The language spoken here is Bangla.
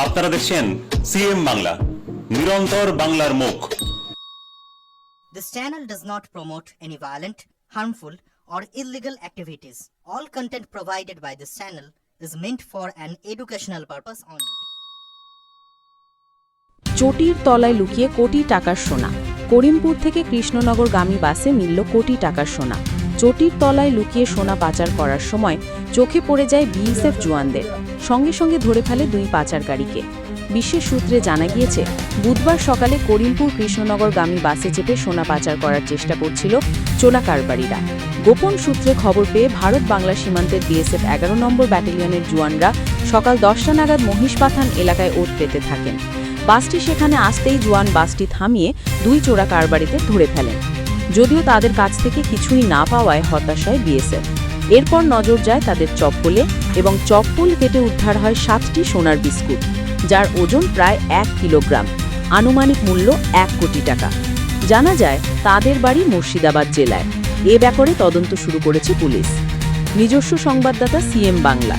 আপনারা দেখছেন সিএম বাংলা, নিরন্তর বাংলার মুখ। This channel does not promote any violent, harmful, or illegal activities. All content provided by this channel is meant for an educational purpose only. চটির তলায় লুকিয়ে কোটি টাকার সোনা। করিমপুর থেকে কৃষ্ণনগরগামী বাসে মিলল কোটি টাকার সোনা। চটির তলায় লুকিয়ে সোনা পাচার করার সময় চোখে পড়ে যায় বিএসএফ জওয়ানদের। সঙ্গে সঙ্গে ধরে ফেলে দুই পাচারকারীকে। বিশেষ সূত্রে জানা গিয়েছে, বুধবার সকালে করিমপুর কৃষ্ণনগরগামী বাসে চেপে সোনা পাচার করার চেষ্টা করছিল চোলা কারবারিরা। গোপন সূত্রে খবর পেয়ে ভারত বাংলা সীমান্তের বিএসএফ 11 নম্বর ব্যাটালিয়নের জওয়ানরা সকাল 10টা নাগাদ মহিষপাথান এলাকায় ওঠ পেতে থাকেন। বাসটি সেখানে আসতেই জওয়ান বাসটি থামিয়ে দুই চোরা কারবারিতে ধরে ফেলেন। যদিও তাদের কাছ থেকে কিছুই না পাওয়ায় হতাশ হয় বিএসএফ। এরপর নজর যায় তাদের চপ্পলে এবং চপ্পল কেটে উদ্ধার হয় 7টি সোনার বিস্কুট, যার ওজন প্রায় 1 কিলোগ্রাম, আনুমানিক মূল্য 1 কোটি টাকা। জানা যায় তাদের বাড়ি মুর্শিদাবাদ জেলায়। এ ব্যাপারে তদন্ত শুরু করেছে পুলিশ। নিজস্ব সংবাদদাতা সিএম বাংলা।